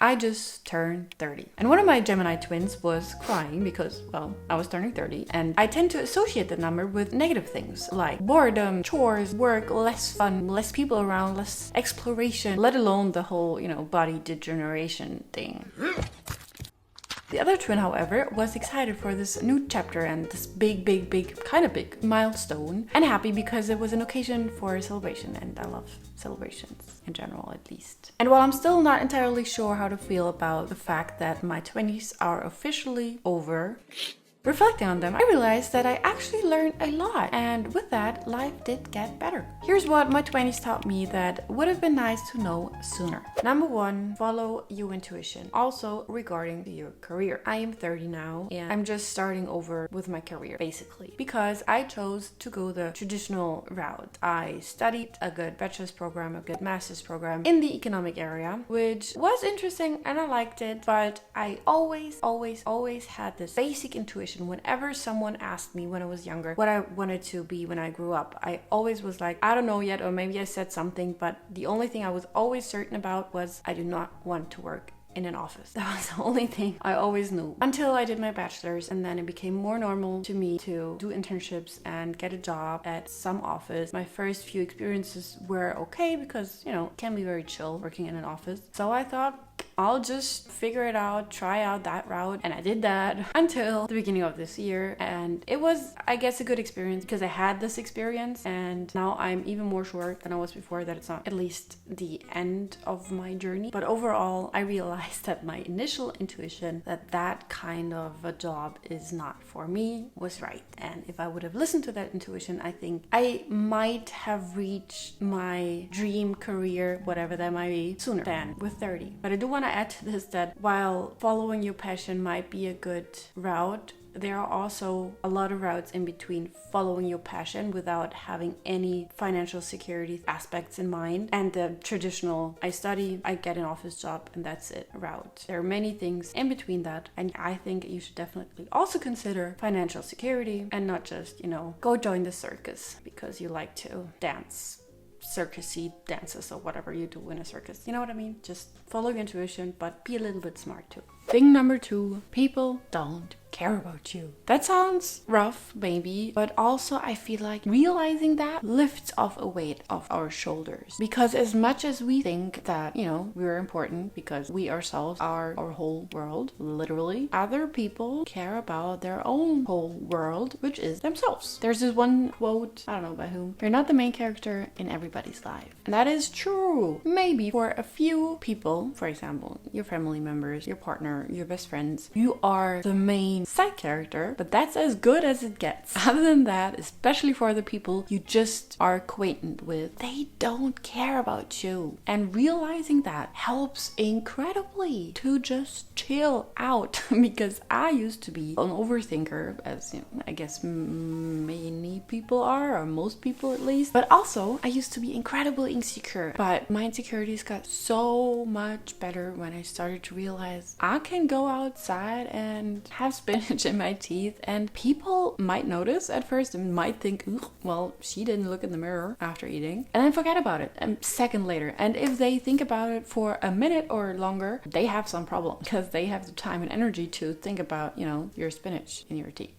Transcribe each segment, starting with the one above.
I just turned 30. And one of my Gemini twins was crying because, well, I was turning 30. And I tend to associate the number with negative things like boredom, chores, work, less fun, less people around, less exploration, let alone the whole, body degeneration thing. The other twin, however, was excited for this new chapter and this kind of big milestone, and happy because it was an occasion for a celebration, and I love celebrations in general, at least. And while I'm still not entirely sure how to feel about the fact that my 20s are officially over, reflecting on them, I realized that I actually learned a lot, and with that, life did get better. Here's what my 20s taught me that would have been nice to know sooner. Number 1, follow your intuition. Also, regarding your career. I am 30 now, and I'm just starting over with my career, basically, because I chose to go the traditional route. I studied a good bachelor's program, a good master's program in the economic area, which was interesting and I liked it, but I always had this basic intuition. Whenever someone asked me when I was younger what I wanted to be when I grew up, I always was like, I don't know yet, or maybe I said something, but the only thing I was always certain about was I do not want to work in an office. That was the only thing I always knew until I did my bachelor's, and then it became more normal to me to do internships and get a job at some office. My first few experiences were okay because, it can be very chill working in an office. So I thought, I'll just figure it out, try out that route. And I did that until the beginning of this year. And it was, I guess, a good experience because I had this experience. And now I'm even more sure than I was before that it's not at least the end of my journey. But overall, I realized that my initial intuition that kind of a job is not for me was right. And if I would have listened to that intuition, I think I might have reached my dream career, whatever that might be, sooner than with 30. But I do want to add to this that while following your passion might be a good route, there are also a lot of routes in between following your passion without having any financial security aspects in mind, and the traditional I study, I get an office job, and that's it route. There are many things in between that, and I think you should definitely also consider financial security and not just, go join the circus because you like to dance circusy dances or whatever you do in a circus. You know what I mean? Just follow your intuition, but be a little bit smart too. Thing number 2, people don't care about you. That sounds rough, maybe, but also I feel like realizing that lifts off a weight off our shoulders. Because as much as we think that, we're important because we ourselves are our whole world, literally, other people care about their own whole world, which is themselves. There's this one quote, I don't know by whom, you're not the main character in everybody's life. And that is true. Maybe for a few people, for example, your family members, your partner, your best friends, you are the main side character, but that's as good as it gets. Other than that, especially for the people you just are acquainted with, they don't care about you. And realizing that helps incredibly to just chill out because I used to be an overthinker, as I guess many people are, or most people at least, but also I used to be incredibly insecure. But my insecurities got so much better when I started to realize I can go outside and have spinach in my teeth, and people might notice at first and might think, well, she didn't look in the mirror after eating, and then forget about it a second later. And if they think about it for a minute or longer, they have some problem because they have the time and energy to think about, your spinach in your teeth.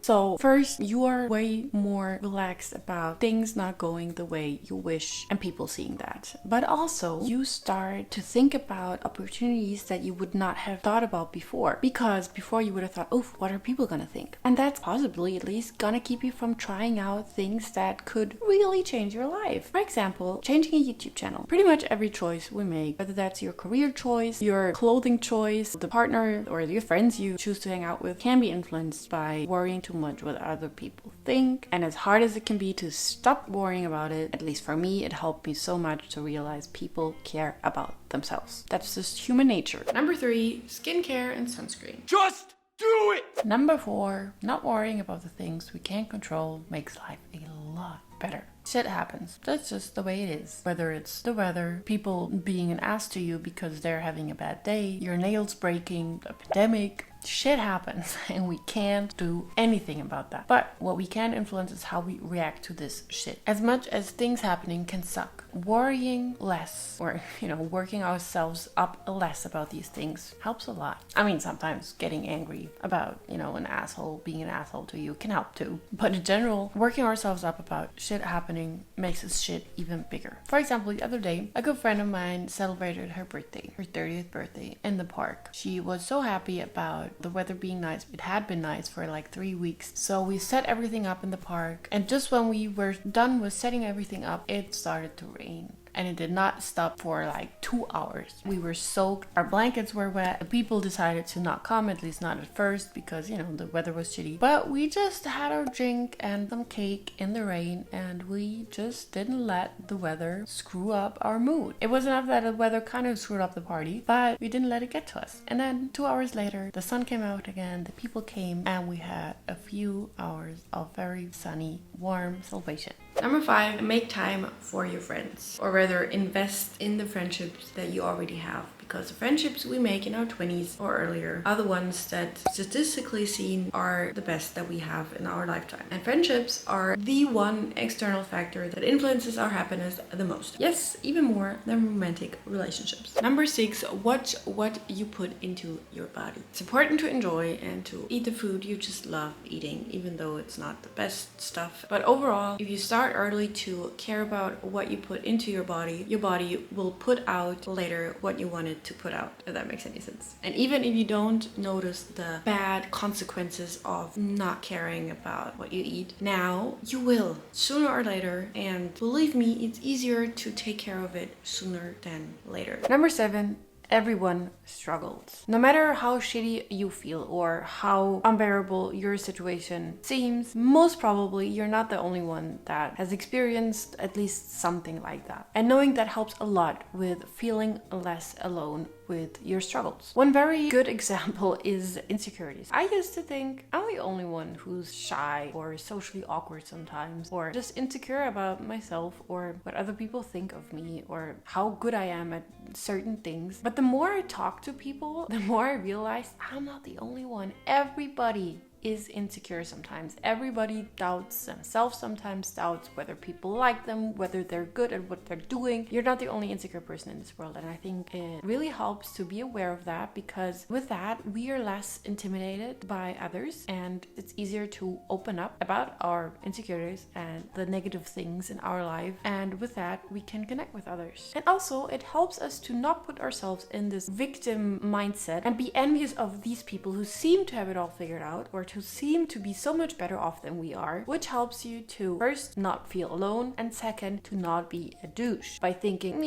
So first, you are way more relaxed about things not going the way you wish and people seeing that. But also, you start to think about opportunities that you would not have thought about before. Because before you would have thought, what are people gonna think? And that's possibly at least gonna keep you from trying out things that could really change your life. For example, changing a YouTube channel. Pretty much every choice we make, whether that's your career choice, your clothing choice, the partner or your friends you choose to hang out with, can be influenced by worrying too much what other people think. And as hard as it can be to stop worrying about it, at least for me, it helped me so much to realize people care about themselves. That's just human nature. Number 3, skincare and sunscreen. Just do it! Number 4, not worrying about the things we can't control makes life a lot better. Shit happens. That's just the way it is. Whether it's the weather, people being an ass to you because they're having a bad day, your nails breaking, a pandemic, Shit happens and we can't do anything about that. But what we can influence is how we react to this shit. As much as things happening can suck, worrying less or, working ourselves up less about these things helps a lot. I mean, sometimes getting angry about, an asshole being an asshole to you can help too. But in general, working ourselves up about shit happening makes this shit even bigger. For example, the other day, a good friend of mine celebrated her birthday, her 30th birthday, in the park. She was so happy about the weather being nice. It had been nice for like 3 weeks. So we set everything up in the park. And just when we were done with setting everything up, it started to rain. And it did not stop for like 2 hours. We were soaked. Our blankets were wet. The people decided to not come, at least not at first, because, the weather was shitty. But we just had our drink and some cake in the rain, and we just didn't let the weather screw up our mood. It was enough that the weather kind of screwed up the party, but we didn't let it get to us. And then 2 hours later, the sun came out again, the people came, and we had a few hours of very sunny, warm celebration. Number 5, make time for your friends, or rather invest in the friendships that you already have, because the friendships we make in our 20s or earlier are the ones that statistically seen are the best that we have in our lifetime. And friendships are the one external factor that influences our happiness the most. Yes, even more than romantic relationships. Number 6, watch what you put into your body. It's important to enjoy and to eat the food you just love eating, even though it's not the best stuff. But overall, if you start early to care about what you put into your body will put out later what you wanted to put out, if that makes any sense. And even if you don't notice the bad consequences of not caring about what you eat, now you will, sooner or later. And believe me, it's easier to take care of it sooner than later. Number 7, everyone struggles. No matter how shitty you feel or how unbearable your situation seems, most probably you're not the only one that has experienced at least something like that. And knowing that helps a lot with feeling less alone with your struggles. One very good example is insecurities. I used to think I'm the only one who's shy or socially awkward sometimes, or just insecure about myself or what other people think of me or how good I am at certain things. But the more I talk to people, the more I realize I'm not the only one. Everybody is insecure sometimes. Everybody doubts themselves sometimes, doubts whether people like them, whether they're good at what they're doing. You're not the only insecure person in this world, and I think it really helps to be aware of that, because with that we are less intimidated by others and it's easier to open up about our insecurities and the negative things in our life, and with that we can connect with others. And also it helps us to not put ourselves in this victim mindset and be envious of these people who seem to have it all figured out or who seem to be so much better off than we are, which helps you to first not feel alone, and second to not be a douche by thinking,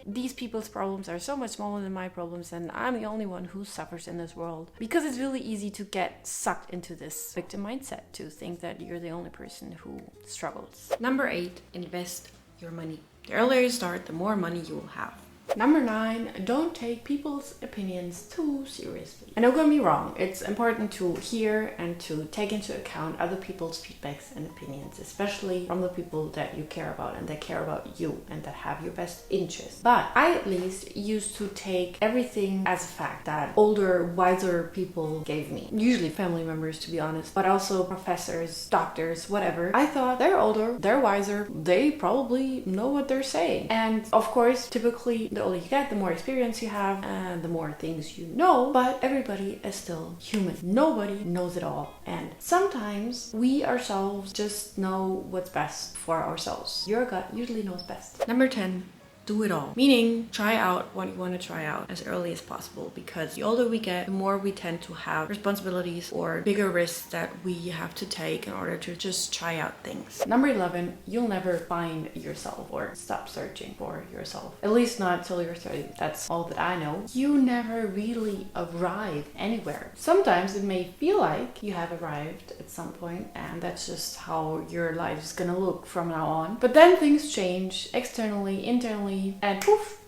these people's problems are so much smaller than my problems and I'm the only one who suffers in this world. Because it's really easy to get sucked into this victim mindset, to think that you're the only person who struggles. Number 8, invest your money. The earlier you start, the more money you will have. Number 9, don't take people's opinions too seriously. And don't get me wrong, it's important to hear and to take into account other people's feedbacks and opinions, especially from the people that you care about and that care about you and that have your best interests. But I at least used to take everything as a fact that older, wiser people gave me. Usually family members, to be honest, but also professors, doctors, whatever. I thought they're older, they're wiser, they probably know what they're saying. And of course, typically the older you get, the more experience you have and the more things you know, but everybody is still human. Nobody knows it all, and sometimes we ourselves just know what's best for ourselves. Your gut usually knows best. Number 10, do it all. Meaning, try out what you want to try out as early as possible, because the older we get, the more we tend to have responsibilities or bigger risks that we have to take in order to just try out things. Number 11, you'll never find yourself or stop searching for yourself. At least not till you're 30. That's all that I know. You never really arrive anywhere. Sometimes it may feel like you have arrived at some point, and that's just how your life is gonna look from now on. But then things change externally, internally, and poof,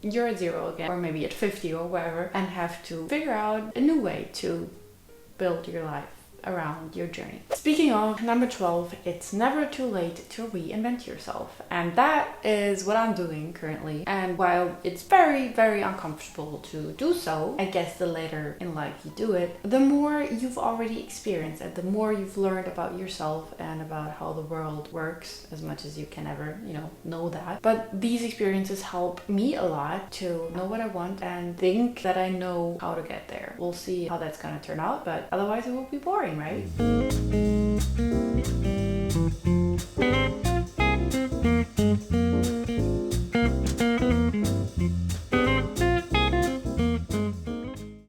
you're at 0 again, or maybe at 50 or wherever, and have to figure out a new way to build your life around your journey. Speaking of number 12, it's never too late to reinvent yourself. And that is what I'm doing currently. And while it's very, very uncomfortable to do so, I guess the later in life you do it, the more you've already experienced and the more you've learned about yourself and about how the world works, as much as you can ever, know that. But these experiences help me a lot to know what I want and think that I know how to get there. We'll see how that's gonna turn out, but otherwise it will be boring, right?